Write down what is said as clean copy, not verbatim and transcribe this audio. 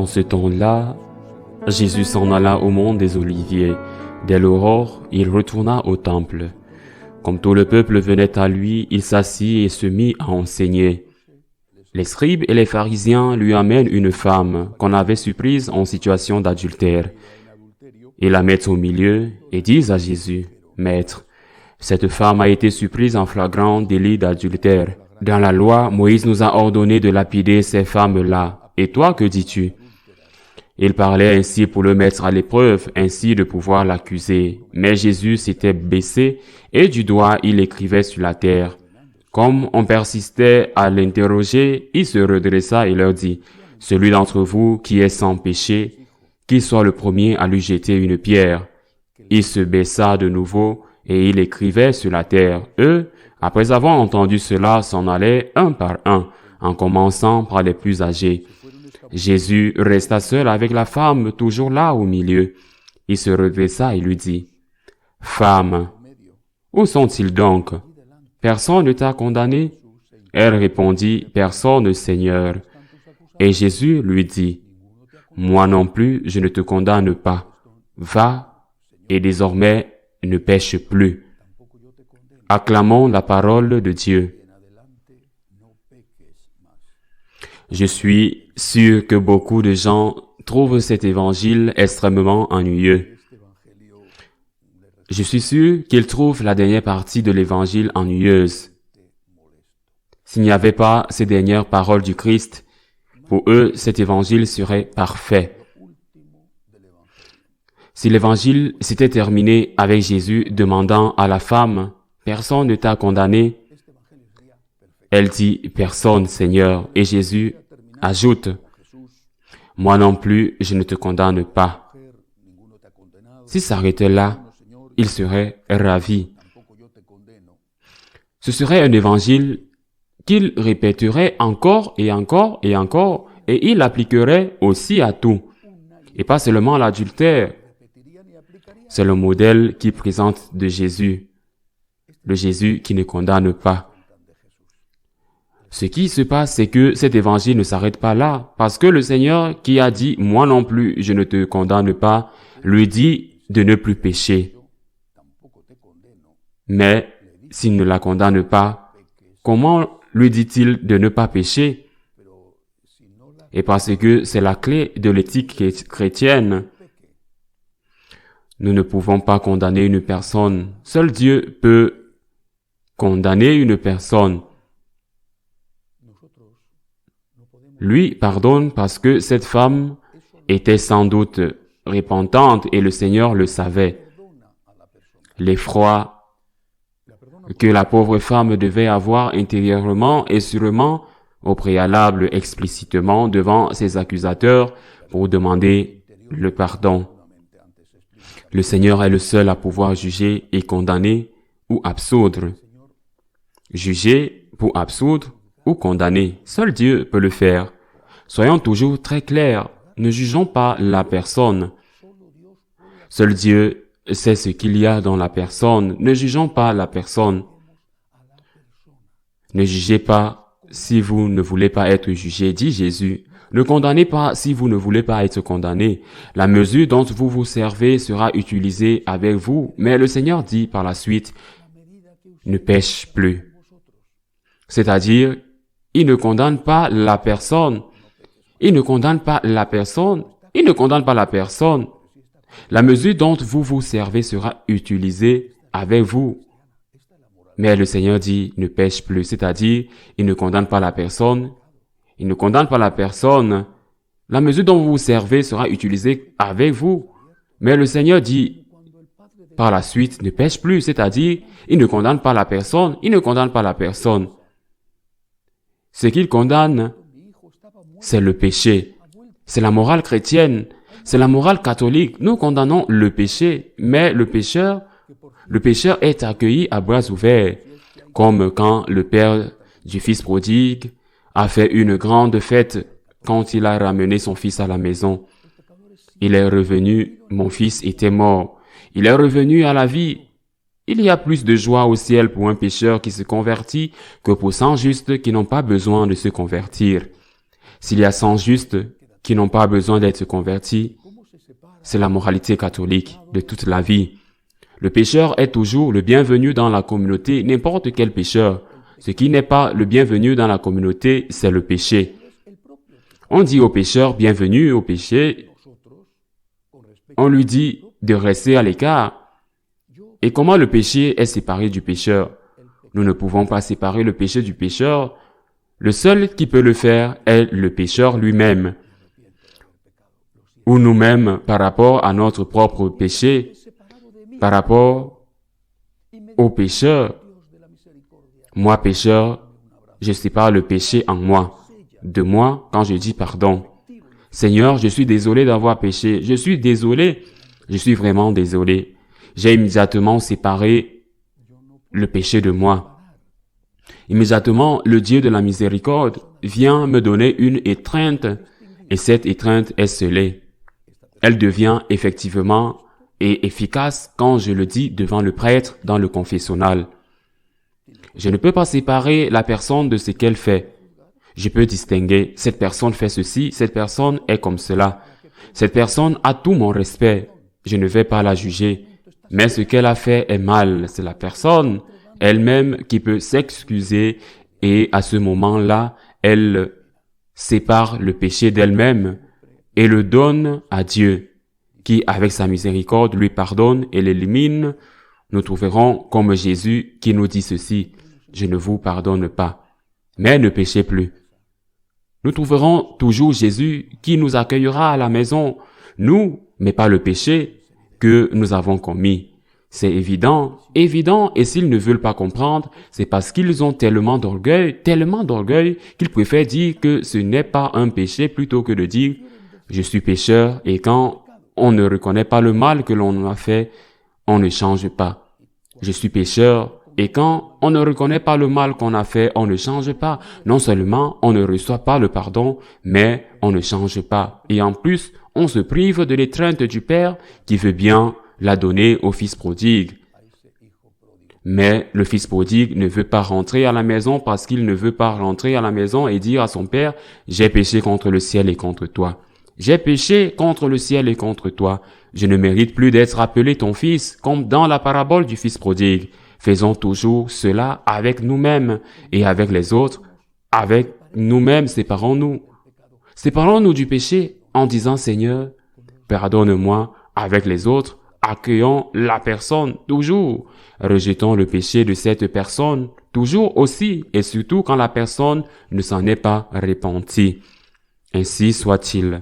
En ce temps-là, Jésus s'en alla au mont des Oliviers. Dès l'aurore, il retourna au temple. Comme tout le peuple venait à lui, il s'assit et se mit à enseigner. Les scribes et les pharisiens lui amènent une femme qu'on avait surprise en situation d'adultère. Ils la mettent au milieu et disent à Jésus, « Maître, cette femme a été surprise en flagrant délit d'adultère. Dans la loi, Moïse nous a ordonné de lapider ces femmes-là. Et toi, que dis-tu » Il parlait ainsi pour le mettre à l'épreuve, ainsi de pouvoir l'accuser. Mais Jésus s'était baissé et du doigt il écrivait sur la terre. Comme on persistait à l'interroger, il se redressa et leur dit, « Celui d'entre vous qui est sans péché, qu'il soit le premier à lui jeter une pierre. » Il se baissa de nouveau et il écrivait sur la terre. Eux, après avoir entendu cela, s'en allaient un par un, en commençant par les plus âgés. Jésus resta seul avec la femme, toujours là au milieu. Il se redressa et lui dit, « Femme, où sont-ils donc? Personne ne t'a condamné? » Elle répondit, « Personne, Seigneur. » Et Jésus lui dit, « Moi non plus, je ne te condamne pas. Va, et désormais ne pêche plus. » Acclamons la parole de Dieu. Je suis sûr que beaucoup de gens trouvent cet évangile extrêmement ennuyeux. Je suis sûr qu'ils trouvent la dernière partie de l'évangile ennuyeuse. S'il n'y avait pas ces dernières paroles du Christ, pour eux, cet évangile serait parfait. Si l'évangile s'était terminé avec Jésus demandant à la femme, « Personne ne t'a condamné ?» Elle dit, « Personne, Seigneur. » Et Jésus ajoute, « Moi non plus, je ne te condamne pas. » S'il s'arrêtait là, il serait ravi. Ce serait un évangile qu'il répéterait encore et encore et encore, et il l'appliquerait aussi à tout, et pas seulement à l'adultère. C'est le modèle qu'il présente de Jésus, le Jésus qui ne condamne pas. Ce qui se passe, c'est que cet évangile ne s'arrête pas là, parce que le Seigneur qui a dit « Moi non plus, je ne te condamne pas », lui dit de ne plus pécher. Mais s'il ne la condamne pas, comment lui dit-il de ne pas pécher? Et parce que c'est la clé de l'éthique chrétienne. Nous ne pouvons pas condamner une personne. Seul Dieu peut condamner une personne. Lui pardonne parce que cette femme était sans doute repentante et le Seigneur le savait. L'effroi que la pauvre femme devait avoir intérieurement et sûrement au préalable explicitement devant ses accusateurs pour demander le pardon. Le Seigneur est le seul à pouvoir juger et condamner ou absoudre. Juger pour absoudre ou condamner. Seul Dieu peut le faire. Soyons toujours très clairs. Ne jugeons pas la personne. Seul Dieu sait ce qu'il y a dans la personne. Ne jugeons pas la personne. Ne jugez pas si vous ne voulez pas être jugé, dit Jésus. Ne condamnez pas si vous ne voulez pas être condamné. La mesure dont vous vous servez sera utilisée avec vous. Mais le Seigneur dit par la suite, ne pêche plus. C'est-à-dire, il ne condamne pas la personne. Il ne condamne pas la personne. Il ne condamne pas la personne. La mesure dont vous vous servez sera utilisée avec vous. Mais le Seigneur dit, ne pêche plus. C'est-à-dire, il ne condamne pas la personne. Il ne condamne pas la personne. La mesure dont vous vous servez sera utilisée avec vous. Mais le Seigneur dit, par la suite, ne pêche plus. C'est-à-dire, il ne condamne pas la personne. Il ne condamne pas la personne. Ce qu'il condamne, c'est le péché. C'est la morale chrétienne. C'est la morale catholique. Nous condamnons le péché, mais le pécheur est accueilli à bras ouverts. Comme quand le père du fils prodigue a fait une grande fête quand il a ramené son fils à la maison. Il est revenu, mon fils était mort. Il est revenu à la vie. Il y a plus de joie au ciel pour un pécheur qui se convertit que pour 100 justes qui n'ont pas besoin de se convertir. S'il y a 100 justes qui n'ont pas besoin d'être convertis. C'est la moralité catholique de toute la vie. Le pécheur est toujours le bienvenu dans la communauté, n'importe quel pécheur. Ce qui n'est pas le bienvenu dans la communauté, c'est le péché. On dit au pécheur bienvenue au péché, on lui dit de rester à l'écart. Et comment le péché est séparé du pécheur? Nous ne pouvons pas séparer le péché du pécheur. Le seul qui peut le faire est le pécheur lui-même, ou nous-mêmes par rapport à notre propre péché, par rapport au pécheur. Moi, pécheur, je sépare le péché en moi, de moi quand je dis pardon. Seigneur, je suis désolé d'avoir péché, je suis désolé, je suis vraiment désolé. J'ai immédiatement séparé le péché de moi. Immédiatement, le Dieu de la miséricorde vient me donner une étreinte, et cette étreinte est scellée. Elle devient effectivement et efficace quand je le dis devant le prêtre dans le confessionnal. Je ne peux pas séparer la personne de ce qu'elle fait. Je peux distinguer, cette personne fait ceci, cette personne est comme cela. Cette personne a tout mon respect. Je ne vais pas la juger. Mais ce qu'elle a fait est mal. C'est la personne elle-même qui peut s'excuser et à ce moment-là, elle sépare le péché d'elle-même et le donne à Dieu, qui avec sa miséricorde lui pardonne et l'élimine. Nous trouverons comme Jésus qui nous dit ceci, « Je ne vous pardonne pas, mais ne péchez plus ». Nous trouverons toujours Jésus qui nous accueillera à la maison, nous, mais pas le péché que nous avons commis. C'est évident, et s'ils ne veulent pas comprendre, c'est parce qu'ils ont tellement d'orgueil qu'ils préfèrent dire que ce n'est pas un péché plutôt que de dire « je suis pécheur » et quand on ne reconnaît pas le mal que l'on a fait, on ne change pas. Je suis pécheur et quand on ne reconnaît pas le mal qu'on a fait, on ne change pas. Non seulement on ne reçoit pas le pardon, mais on ne change pas. Et en plus, on se prive de l'étreinte du Père qui veut bien la donner au fils prodigue. Mais le fils prodigue ne veut pas rentrer à la maison parce qu'il ne veut pas rentrer à la maison et dire à son père, « J'ai péché contre le ciel et contre toi. J'ai péché contre le ciel et contre toi. Je ne mérite plus d'être appelé ton fils, comme dans la parabole du fils prodigue. » Faisons toujours cela avec nous-mêmes et avec les autres. Avec nous-mêmes, séparons-nous. Séparons-nous du péché en disant, « Seigneur, pardonne-moi. » Avec les autres, accueillons la personne toujours. Rejetons le péché de cette personne toujours aussi et surtout quand la personne ne s'en est pas repentie. Ainsi soit-il.